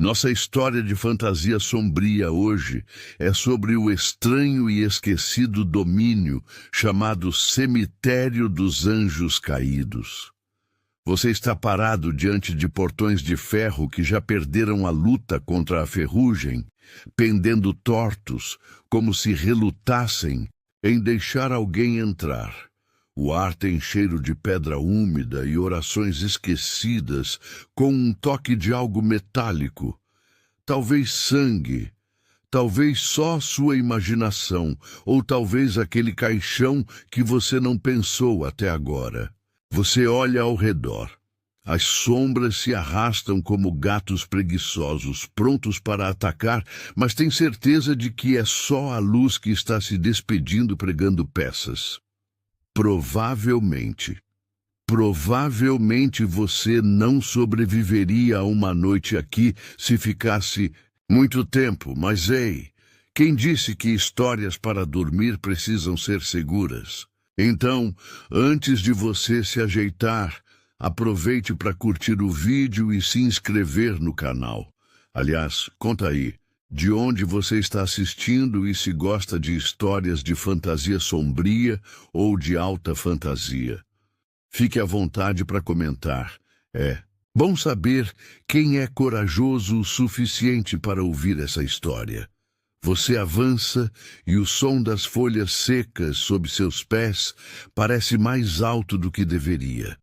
Nossa história de fantasia sombria hoje é sobre o estranho e esquecido domínio chamado Cemitério dos Anjos Caídos. Você está parado diante de portões de ferro que já perderam a luta contra a ferrugem, pendendo tortos, como se relutassem em deixar alguém entrar. O ar tem cheiro de pedra úmida e orações esquecidas, com um toque de algo metálico. Talvez sangue, talvez só sua imaginação, ou talvez aquele caixão que você não pensou até agora. Você olha ao redor. As sombras se arrastam como gatos preguiçosos, prontos para atacar, mas tem certeza de que é só a luz que está se despedindo pregando peças. Provavelmente você não sobreviveria a uma noite aqui se ficasse muito tempo, mas ei, quem disse que histórias para dormir precisam ser seguras? Então, antes de você se ajeitar, aproveite para curtir o vídeo e se inscrever no canal. Aliás, conta aí, de onde você está assistindo e se gosta de histórias de fantasia sombria ou de alta fantasia. Fique à vontade para comentar. É bom saber quem é corajoso o suficiente para ouvir essa história. Você avança e o som das folhas secas sob seus pés parece mais alto do que deveria,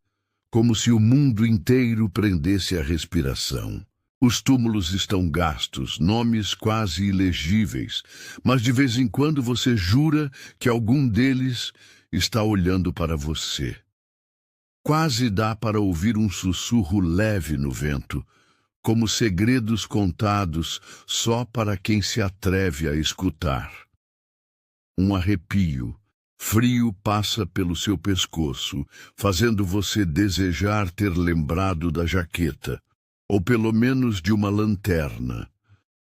como se o mundo inteiro prendesse a respiração. Os túmulos estão gastos, nomes quase ilegíveis, mas de vez em quando você jura que algum deles está olhando para você. Quase dá para ouvir um sussurro leve no vento, como segredos contados só para quem se atreve a escutar. Um arrepio frio passa pelo seu pescoço, fazendo você desejar ter lembrado da jaqueta, ou pelo menos de uma lanterna.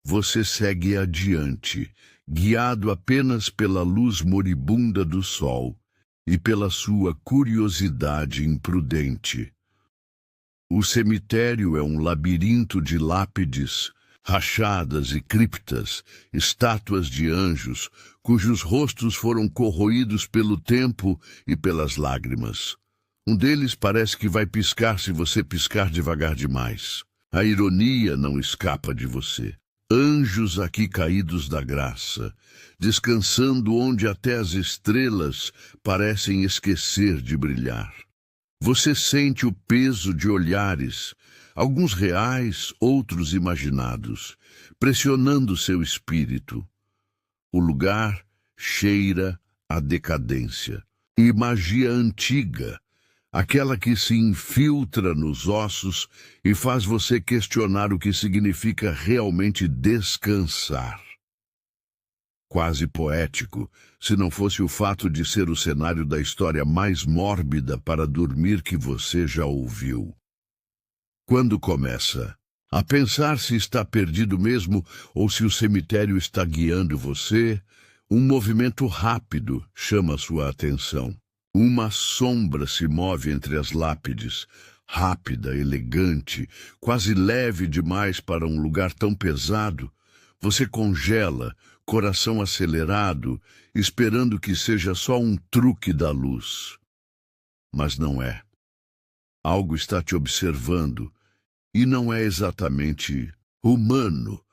Você segue adiante, guiado apenas pela luz moribunda do sol e pela sua curiosidade imprudente. O cemitério é um labirinto de lápides, rachadas e criptas, estátuas de anjos, cujos rostos foram corroídos pelo tempo e pelas lágrimas. Um deles parece que vai piscar se você piscar devagar demais. A ironia não escapa de você. Anjos aqui caídos da graça, descansando onde até as estrelas parecem esquecer de brilhar. Você sente o peso de olhares, alguns reais, outros imaginados, pressionando seu espírito. O lugar cheira a decadência e magia antiga, aquela que se infiltra nos ossos e faz você questionar o que significa realmente descansar. Quase poético, se não fosse o fato de ser o cenário da história mais mórbida para dormir que você já ouviu. Quando começa a pensar se está perdido mesmo ou se o cemitério está guiando você, um movimento rápido chama sua atenção. Uma sombra se move entre as lápides, rápida, elegante, quase leve demais para um lugar tão pesado. Você congela, coração acelerado, esperando que seja só um truque da luz. Mas não é. Algo está te observando, e não é exatamente humano.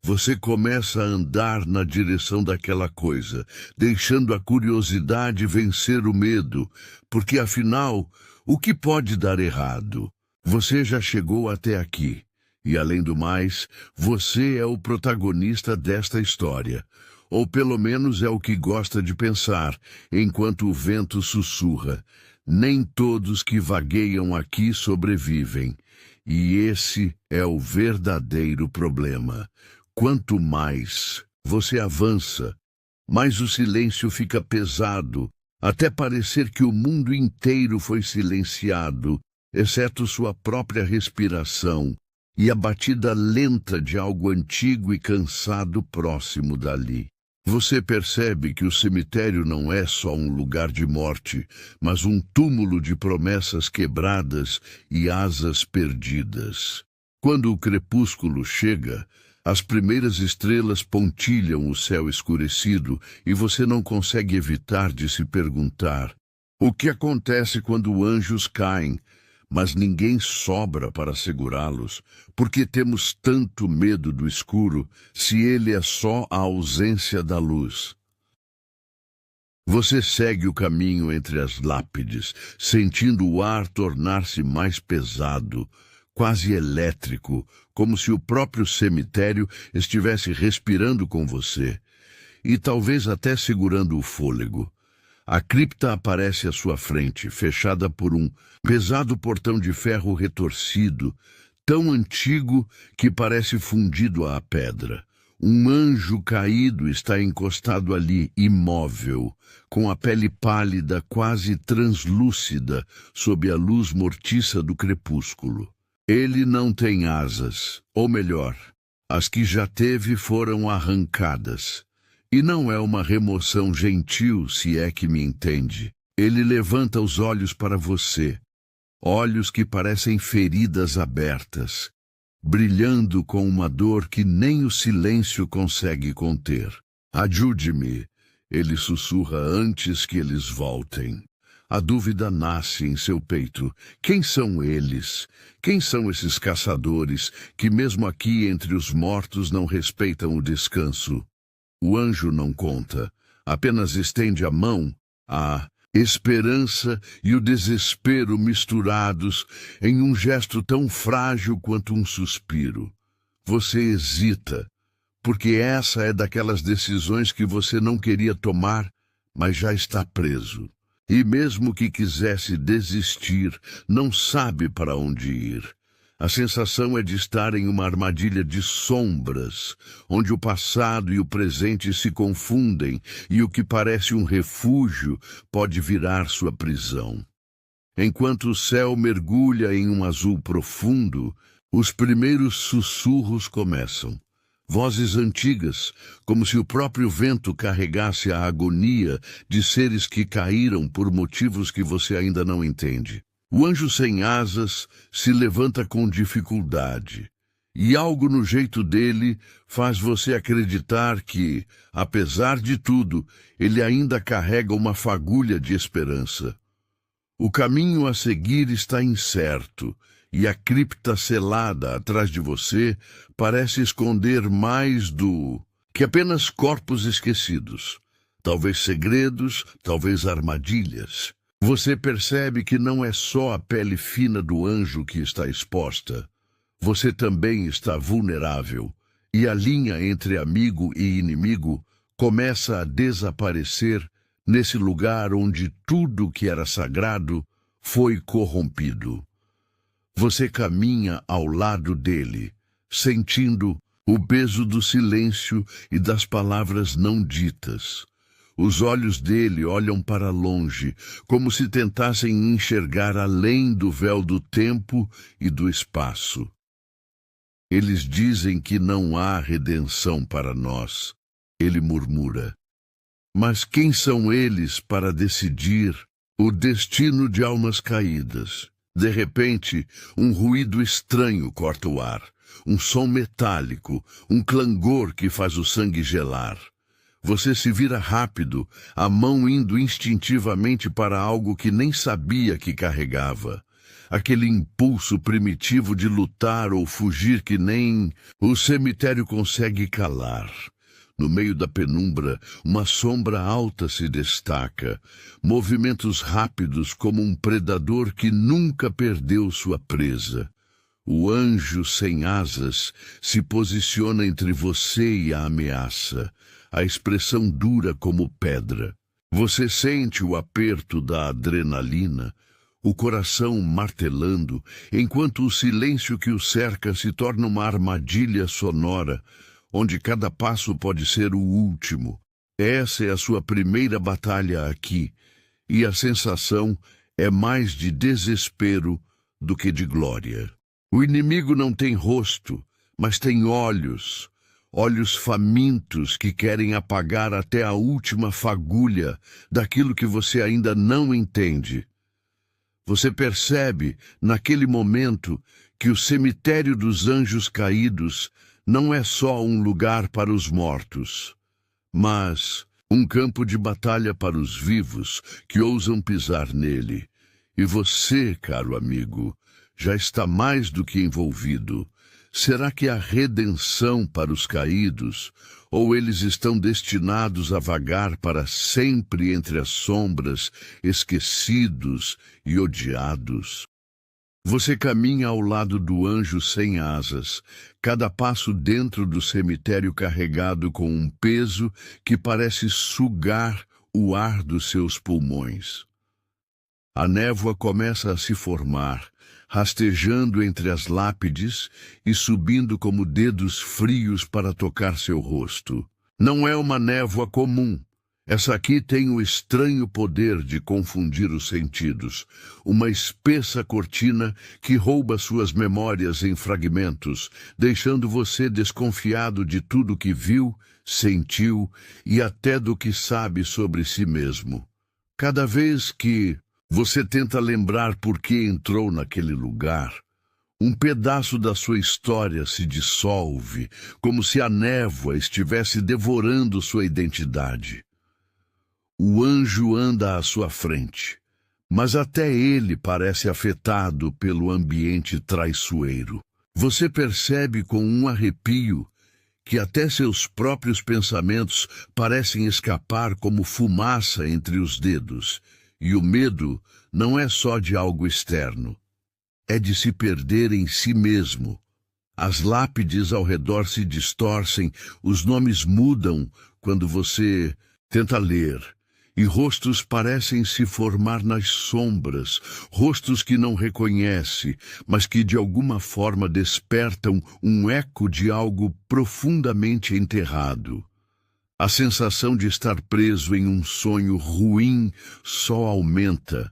Você começa a andar na direção daquela coisa, deixando a curiosidade vencer o medo, porque afinal, o que pode dar errado? Você já chegou até aqui, e além do mais, você é o protagonista desta história, ou pelo menos é o que gosta de pensar, enquanto o vento sussurra. Nem todos que vagueiam aqui sobrevivem, e esse é o verdadeiro problema. Quanto mais você avança, mais o silêncio fica pesado, até parecer que o mundo inteiro foi silenciado, exceto sua própria respiração e a batida lenta de algo antigo e cansado próximo dali. Você percebe que o cemitério não é só um lugar de morte, mas um túmulo de promessas quebradas e asas perdidas. Quando o crepúsculo chega, as primeiras estrelas pontilham o céu escurecido e você não consegue evitar de se perguntar o que acontece quando anjos caem, mas ninguém sobra para segurá-los, porque temos tanto medo do escuro, se ele é só a ausência da luz. Você segue o caminho entre as lápides, sentindo o ar tornar-se mais pesado, quase elétrico, como se o próprio cemitério estivesse respirando com você, e talvez até segurando o fôlego. A cripta aparece à sua frente, fechada por um pesado portão de ferro retorcido, tão antigo que parece fundido à pedra. Um anjo caído está encostado ali, imóvel, com a pele pálida, quase translúcida, sob a luz mortiça do crepúsculo. Ele não tem asas, ou melhor, as que já teve foram arrancadas. E não é uma remoção gentil, se é que me entende. Ele levanta os olhos para você, olhos que parecem feridas abertas, brilhando com uma dor que nem o silêncio consegue conter. Ajude-me, ele sussurra antes que eles voltem. A dúvida nasce em seu peito. Quem são eles? Quem são esses caçadores que mesmo aqui entre os mortos não respeitam o descanso? O anjo não conta, apenas estende a mão, a esperança e o desespero misturados em um gesto tão frágil quanto um suspiro. Você hesita, porque essa é daquelas decisões que você não queria tomar, mas já está preso. E mesmo que quisesse desistir, não sabe para onde ir. A sensação é de estar em uma armadilha de sombras, onde o passado e o presente se confundem e o que parece um refúgio pode virar sua prisão. Enquanto o céu mergulha em um azul profundo, os primeiros sussurros começam. Vozes antigas, como se o próprio vento carregasse a agonia de seres que caíram por motivos que você ainda não entende. O anjo sem asas se levanta com dificuldade, e algo no jeito dele faz você acreditar que, apesar de tudo, ele ainda carrega uma fagulha de esperança. O caminho a seguir está incerto, e a cripta selada atrás de você parece esconder mais do que apenas corpos esquecidos. Talvez segredos, talvez armadilhas. Você percebe que não é só a pele fina do anjo que está exposta. Você também está vulnerável, e a linha entre amigo e inimigo começa a desaparecer nesse lugar onde tudo que era sagrado foi corrompido. Você caminha ao lado dele, sentindo o peso do silêncio e das palavras não ditas. Os olhos dele olham para longe, como se tentassem enxergar além do véu do tempo e do espaço. Eles dizem que não há redenção para nós, ele murmura. Mas quem são eles para decidir o destino de almas caídas? De repente, um ruído estranho corta o ar, um som metálico, um clangor que faz o sangue gelar. Você se vira rápido, a mão indo instintivamente para algo que nem sabia que carregava. Aquele impulso primitivo de lutar ou fugir que nem o cemitério consegue calar. No meio da penumbra, uma sombra alta se destaca, movimentos rápidos como um predador que nunca perdeu sua presa. O anjo sem asas se posiciona entre você e a ameaça, a expressão dura como pedra. Você sente o aperto da adrenalina, o coração martelando, enquanto o silêncio que o cerca se torna uma armadilha sonora, onde cada passo pode ser o último. Essa é a sua primeira batalha aqui, e a sensação é mais de desespero do que de glória. O inimigo não tem rosto, mas tem olhos, olhos famintos que querem apagar até a última fagulha daquilo que você ainda não entende. Você percebe, naquele momento, que o cemitério dos anjos caídos não é só um lugar para os mortos, mas um campo de batalha para os vivos que ousam pisar nele. E você, caro amigo, já está mais do que envolvido. Será que há redenção para os caídos, ou eles estão destinados a vagar para sempre entre as sombras, esquecidos e odiados? Você caminha ao lado do anjo sem asas, cada passo dentro do cemitério carregado com um peso que parece sugar o ar dos seus pulmões. A névoa começa a se formar, rastejando entre as lápides e subindo como dedos frios para tocar seu rosto. Não é uma névoa comum. Essa aqui tem o estranho poder de confundir os sentidos, uma espessa cortina que rouba suas memórias em fragmentos, deixando você desconfiado de tudo que viu, sentiu e até do que sabe sobre si mesmo. Cada vez que você tenta lembrar por que entrou naquele lugar, um pedaço da sua história se dissolve, como se a névoa estivesse devorando sua identidade. O anjo anda à sua frente, mas até ele parece afetado pelo ambiente traiçoeiro. Você percebe com um arrepio que até seus próprios pensamentos parecem escapar como fumaça entre os dedos, e o medo não é só de algo externo, é de se perder em si mesmo. As lápides ao redor se distorcem, os nomes mudam quando você tenta ler, e rostos parecem se formar nas sombras, rostos que não reconhece, mas que de alguma forma despertam um eco de algo profundamente enterrado. A sensação de estar preso em um sonho ruim só aumenta,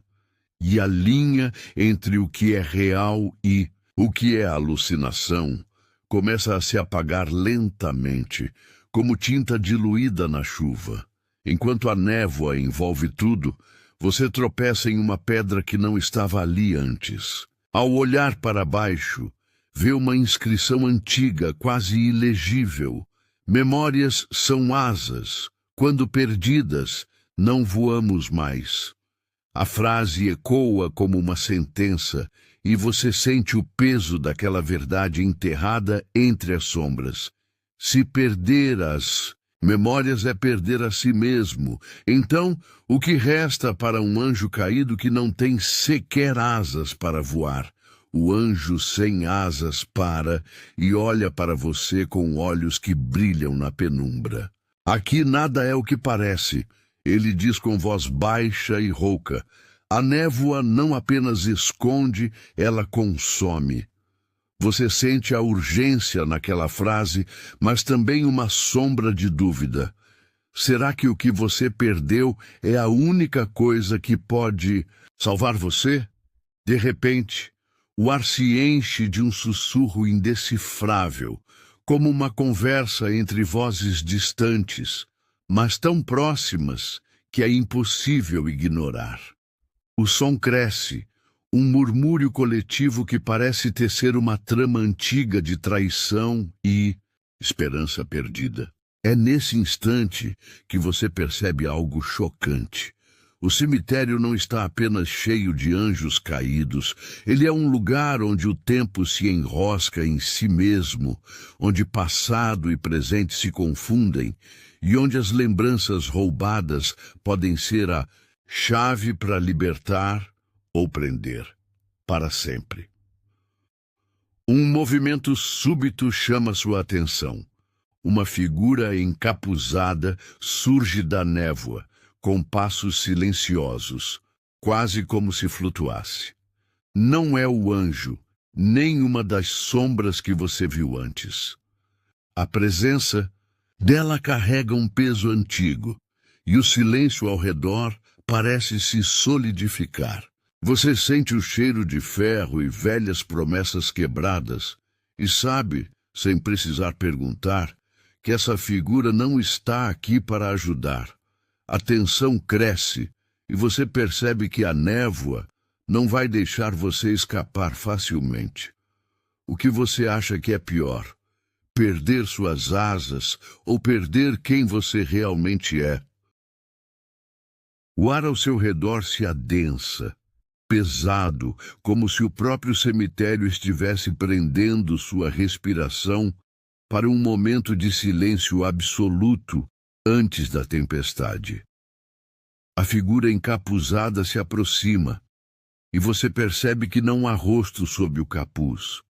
e a linha entre o que é real e o que é alucinação começa a se apagar lentamente, como tinta diluída na chuva. Enquanto a névoa envolve tudo, você tropeça em uma pedra que não estava ali antes. Ao olhar para baixo, vê uma inscrição antiga, quase ilegível. Memórias são asas. Quando perdidas, não voamos mais. A frase ecoa como uma sentença, e você sente o peso daquela verdade enterrada entre as sombras. Se perder as memórias é perder a si mesmo. Então, o que resta para um anjo caído que não tem sequer asas para voar? O anjo sem asas para e olha para você com olhos que brilham na penumbra. Aqui nada é o que parece, ele diz com voz baixa e rouca. A névoa não apenas esconde, ela consome. Você sente a urgência naquela frase, mas também uma sombra de dúvida. Será que o que você perdeu é a única coisa que pode salvar você? De repente, o ar se enche de um sussurro indecifrável, como uma conversa entre vozes distantes, mas tão próximas que é impossível ignorar. O som cresce, um murmúrio coletivo que parece tecer uma trama antiga de traição e esperança perdida. É nesse instante que você percebe algo chocante. O cemitério não está apenas cheio de anjos caídos, ele é um lugar onde o tempo se enrosca em si mesmo, onde passado e presente se confundem, e onde as lembranças roubadas podem ser a chave para libertar ou prender, para sempre. Um movimento súbito chama sua atenção. Uma figura encapuzada surge da névoa, com passos silenciosos, quase como se flutuasse. Não é o anjo, nem uma das sombras que você viu antes. A presença dela carrega um peso antigo, e o silêncio ao redor parece se solidificar. Você sente o cheiro de ferro e velhas promessas quebradas, e sabe, sem precisar perguntar, que essa figura não está aqui para ajudar. A tensão cresce e você percebe que a névoa não vai deixar você escapar facilmente. O que você acha que é pior? Perder suas asas ou perder quem você realmente é? O ar ao seu redor se adensa, pesado, como se o próprio cemitério estivesse prendendo sua respiração para um momento de silêncio absoluto antes da tempestade. A figura encapuzada se aproxima, e você percebe que não há rosto sob o capuz.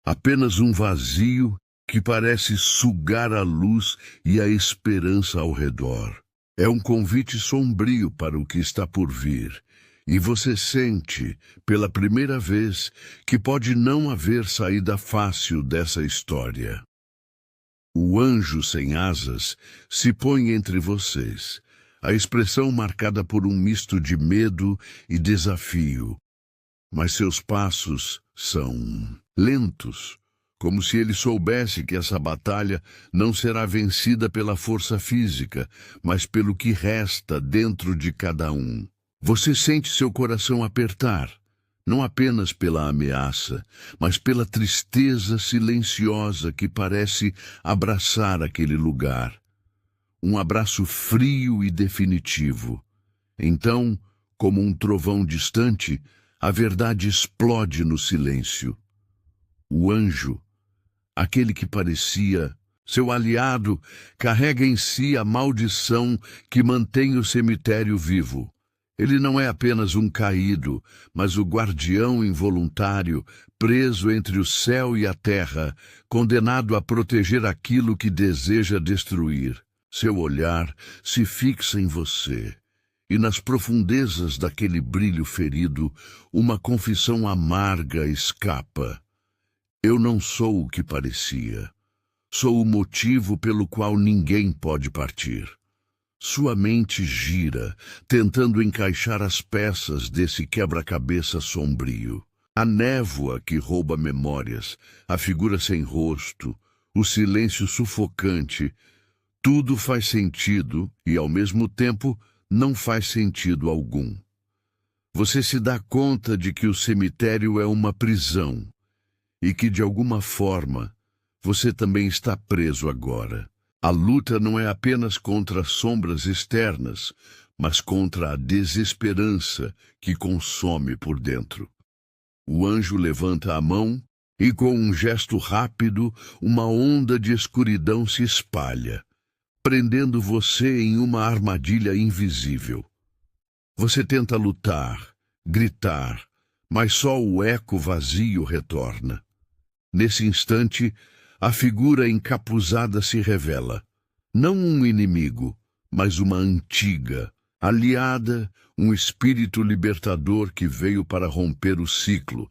Apenas um vazio que parece sugar a luz e a esperança ao redor. É um convite sombrio para o que está por vir, e você sente, pela primeira vez, que pode não haver saída fácil dessa história. O anjo sem asas se põe entre vocês, a expressão marcada por um misto de medo e desafio. Mas seus passos são lentos, como se ele soubesse que essa batalha não será vencida pela força física, mas pelo que resta dentro de cada um. Você sente seu coração apertar, não apenas pela ameaça, mas pela tristeza silenciosa que parece abraçar aquele lugar. Um abraço frio e definitivo. Então, como um trovão distante, a verdade explode no silêncio. O anjo, aquele que parecia seu aliado, carrega em si a maldição que mantém o cemitério vivo. Ele não é apenas um caído, mas o guardião involuntário, preso entre o céu e a terra, condenado a proteger aquilo que deseja destruir. Seu olhar se fixa em você, e nas profundezas daquele brilho ferido, uma confissão amarga escapa. Eu não sou o que parecia. Sou o motivo pelo qual ninguém pode partir. Sua mente gira, tentando encaixar as peças desse quebra-cabeça sombrio. A névoa que rouba memórias, a figura sem rosto, o silêncio sufocante, tudo faz sentido e, ao mesmo tempo, não faz sentido algum. Você se dá conta de que o cemitério é uma prisão e que, de alguma forma, você também está preso agora. A luta não é apenas contra as sombras externas, mas contra a desesperança que consome por dentro. O anjo levanta a mão e, com um gesto rápido, uma onda de escuridão se espalha, prendendo você em uma armadilha invisível. Você tenta lutar, gritar, mas só o eco vazio retorna. Nesse instante, a figura encapuzada se revela. Não um inimigo, mas uma antiga, aliada, um espírito libertador que veio para romper o ciclo.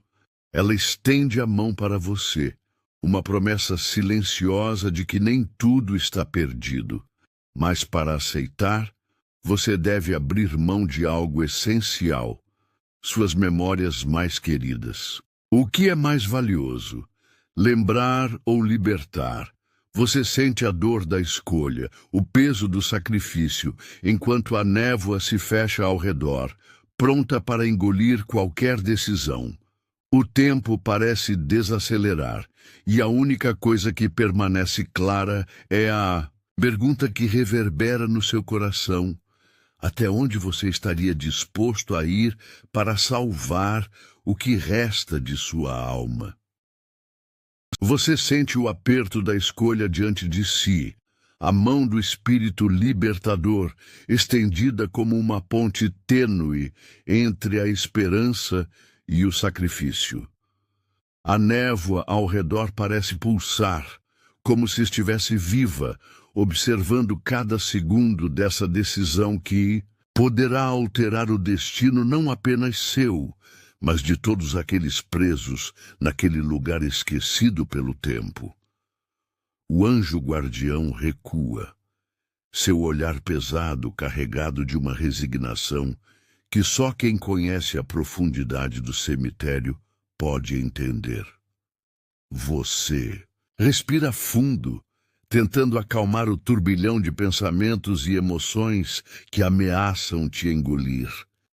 Ela estende a mão para você, uma promessa silenciosa de que nem tudo está perdido. Mas para aceitar, você deve abrir mão de algo essencial, suas memórias mais queridas. O que é mais valioso? Lembrar ou libertar? Você sente a dor da escolha, o peso do sacrifício, enquanto a névoa se fecha ao redor, pronta para engolir qualquer decisão. O tempo parece desacelerar, e a única coisa que permanece clara é a pergunta que reverbera no seu coração: até onde você estaria disposto a ir para salvar o que resta de sua alma? Você sente o aperto da escolha diante de si, a mão do Espírito libertador, estendida como uma ponte tênue entre a esperança e o sacrifício. A névoa ao redor parece pulsar, como se estivesse viva, observando cada segundo dessa decisão que poderá alterar o destino não apenas seu, mas de todos aqueles presos naquele lugar esquecido pelo tempo. O anjo guardião recua, seu olhar pesado carregado de uma resignação que só quem conhece a profundidade do cemitério pode entender. Você respira fundo, tentando acalmar o turbilhão de pensamentos e emoções que ameaçam te engolir.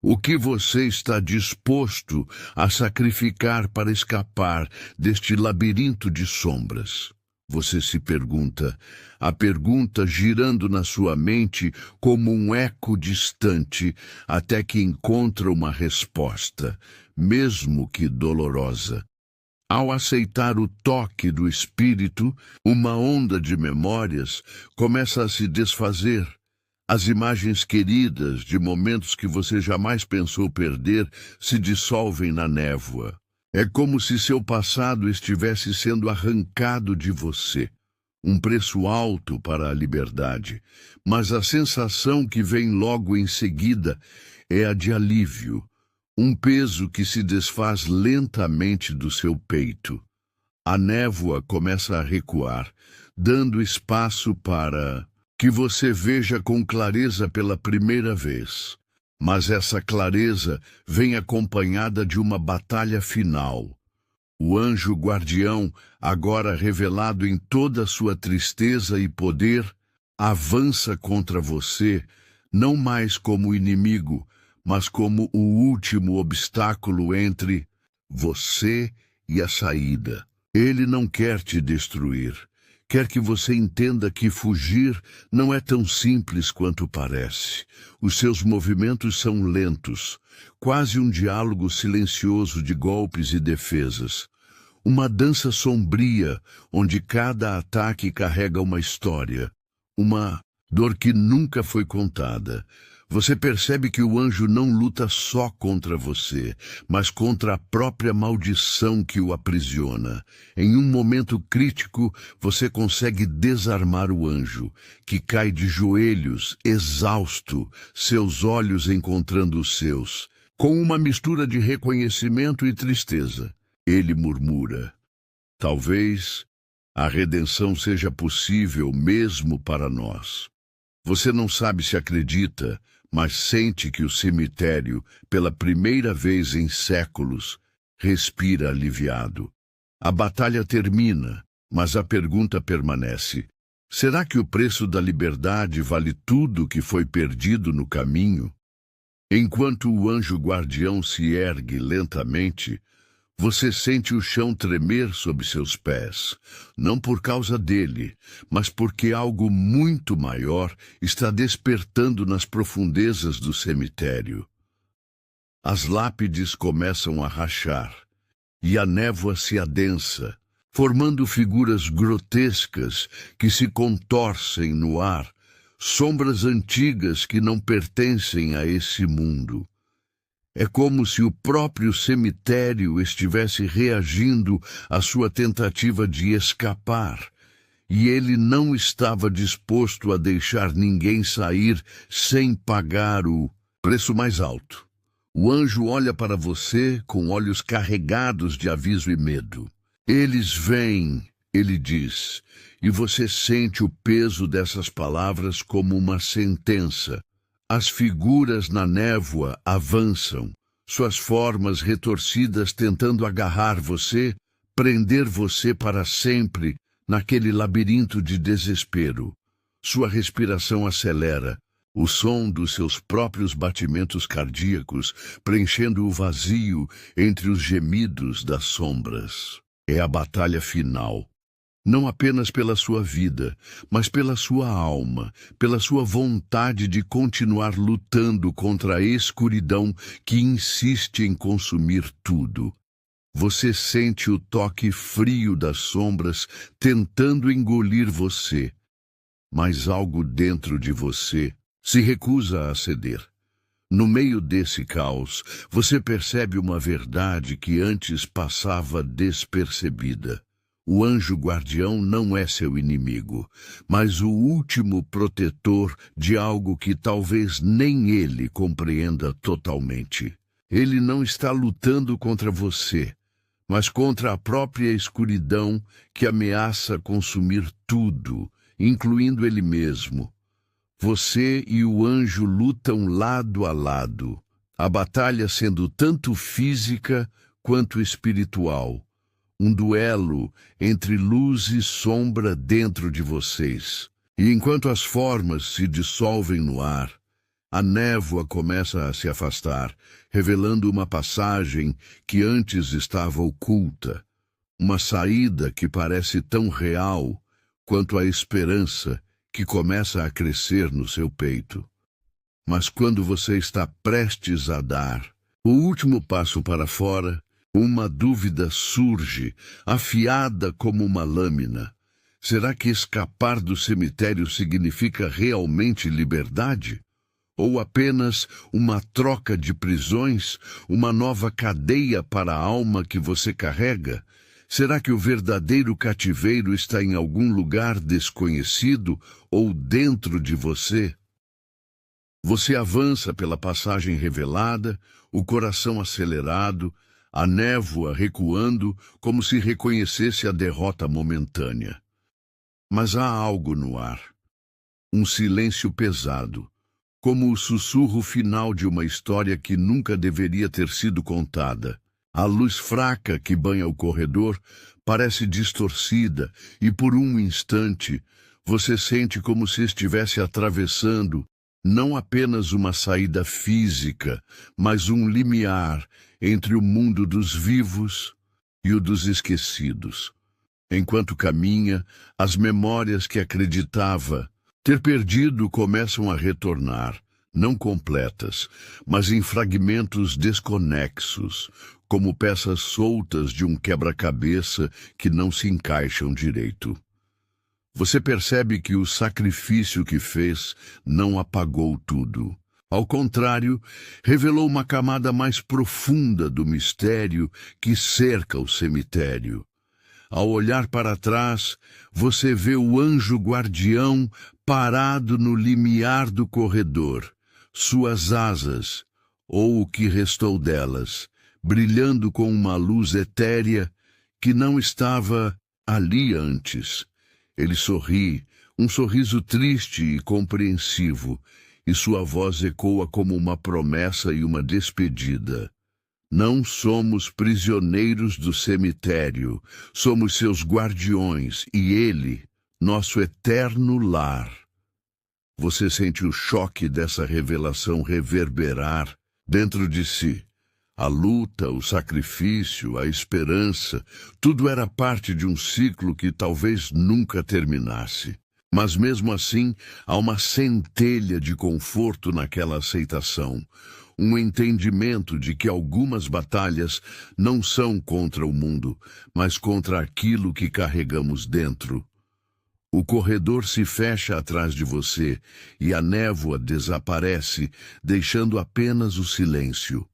O que você está disposto a sacrificar para escapar deste labirinto de sombras? Você se pergunta, a pergunta girando na sua mente como um eco distante, até que encontra uma resposta, mesmo que dolorosa. Ao aceitar o toque do Espírito, uma onda de memórias começa a se desfazer. As imagens queridas de momentos que você jamais pensou perder se dissolvem na névoa. É como se seu passado estivesse sendo arrancado de você. Um preço alto para a liberdade, mas a sensação que vem logo em seguida é a de alívio, um peso que se desfaz lentamente do seu peito. A névoa começa a recuar, dando espaço para que você veja com clareza pela primeira vez. Mas essa clareza vem acompanhada de uma batalha final. O anjo guardião, agora revelado em toda a sua tristeza e poder, avança contra você, não mais como inimigo, mas como o último obstáculo entre você e a saída. Ele não quer te destruir. Quer que você entenda que fugir não é tão simples quanto parece. Os seus movimentos são lentos, quase um diálogo silencioso de golpes e defesas. Uma dança sombria, onde cada ataque carrega uma história, uma dor que nunca foi contada. Você percebe que o anjo não luta só contra você, mas contra a própria maldição que o aprisiona. Em um momento crítico, você consegue desarmar o anjo, que cai de joelhos, exausto, seus olhos encontrando os seus. Com uma mistura de reconhecimento e tristeza, ele murmura: talvez a redenção seja possível mesmo para nós. Você não sabe se acredita, mas sente que o cemitério, pela primeira vez em séculos, respira aliviado. A batalha termina, mas a pergunta permanece: será que o preço da liberdade vale tudo o que foi perdido no caminho? Enquanto o anjo guardião se ergue lentamente, você sente o chão tremer sob seus pés, não por causa dele, mas porque algo muito maior está despertando nas profundezas do cemitério. As lápides começam a rachar, e a névoa se adensa, formando figuras grotescas que se contorcem no ar, sombras antigas que não pertencem a esse mundo. É como se o próprio cemitério estivesse reagindo à sua tentativa de escapar, e ele não estava disposto a deixar ninguém sair sem pagar o preço mais alto. O anjo olha para você com olhos carregados de aviso e medo. Eles vêm, ele diz, e você sente o peso dessas palavras como uma sentença. As figuras na névoa avançam, suas formas retorcidas tentando agarrar você, prender você para sempre naquele labirinto de desespero. Sua respiração acelera, o som dos seus próprios batimentos cardíacos preenchendo o vazio entre os gemidos das sombras. É a batalha final. Não apenas pela sua vida, mas pela sua alma, pela sua vontade de continuar lutando contra a escuridão que insiste em consumir tudo. Você sente o toque frio das sombras tentando engolir você, mas algo dentro de você se recusa a ceder. No meio desse caos, você percebe uma verdade que antes passava despercebida. O anjo guardião não é seu inimigo, mas o último protetor de algo que talvez nem ele compreenda totalmente. Ele não está lutando contra você, mas contra a própria escuridão que ameaça consumir tudo, incluindo ele mesmo. Você e o anjo lutam lado a lado, a batalha sendo tanto física quanto espiritual. Um duelo entre luz e sombra dentro de vocês. E enquanto as formas se dissolvem no ar, A névoa começa a se afastar, revelando uma passagem que antes estava oculta, uma saída que parece tão real quanto a esperança que começa a crescer no seu peito. Mas quando você está prestes a dar o último passo para fora, uma dúvida surge, afiada como uma lâmina. Será que escapar do cemitério significa realmente liberdade? Ou apenas uma troca de prisões, uma nova cadeia para a alma que você carrega? Será que o verdadeiro cativeiro está em algum lugar desconhecido ou dentro de você? Você avança pela passagem revelada, o coração acelerado, a névoa recuando como se reconhecesse a derrota momentânea. Mas há algo no ar, um silêncio pesado, como o sussurro final de uma história que nunca deveria ter sido contada. A luz fraca que banha o corredor parece distorcida e, por um instante, você sente como se estivesse atravessando não apenas uma saída física, mas um limiar entre o mundo dos vivos e o dos esquecidos. Enquanto caminha, as memórias que acreditava ter perdido começam a retornar, não completas, mas em fragmentos desconexos, como peças soltas de um quebra-cabeça que não se encaixam direito. Você percebe que o sacrifício que fez não apagou tudo. Ao contrário, revelou uma camada mais profunda do mistério que cerca o cemitério. Ao olhar para trás, você vê o anjo guardião parado no limiar do corredor, suas asas, ou o que restou delas, brilhando com uma luz etérea que não estava ali antes. Ele sorri, um sorriso triste e compreensivo, e sua voz ecoa como uma promessa e uma despedida. Não somos prisioneiros do cemitério, somos seus guardiões, e ele, nosso eterno lar. Você sente o choque dessa revelação reverberar dentro de si. A luta, o sacrifício, a esperança, tudo era parte de um ciclo que talvez nunca terminasse. Mas mesmo assim, há uma centelha de conforto naquela aceitação, um entendimento de que algumas batalhas não são contra o mundo, mas contra aquilo que carregamos dentro. O corredor se fecha atrás de você e a névoa desaparece, deixando apenas o silêncio.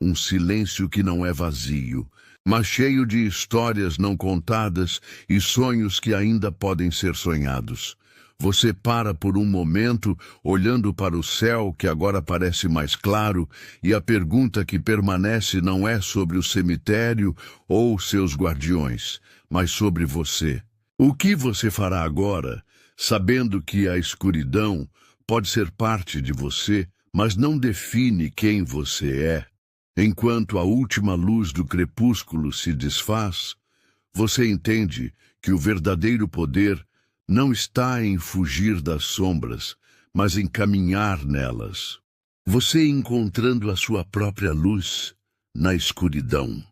Um silêncio que não é vazio, mas cheio de histórias não contadas e sonhos que ainda podem ser sonhados. Você para por um momento, olhando para o céu que agora parece mais claro, e a pergunta que permanece não é sobre o cemitério ou seus guardiões, mas sobre você. O que você fará agora, sabendo que a escuridão pode ser parte de você, mas não define quem você é? Enquanto a última luz do crepúsculo se desfaz, você entende que o verdadeiro poder não está em fugir das sombras, mas em caminhar nelas. Você encontrando a sua própria luz na escuridão.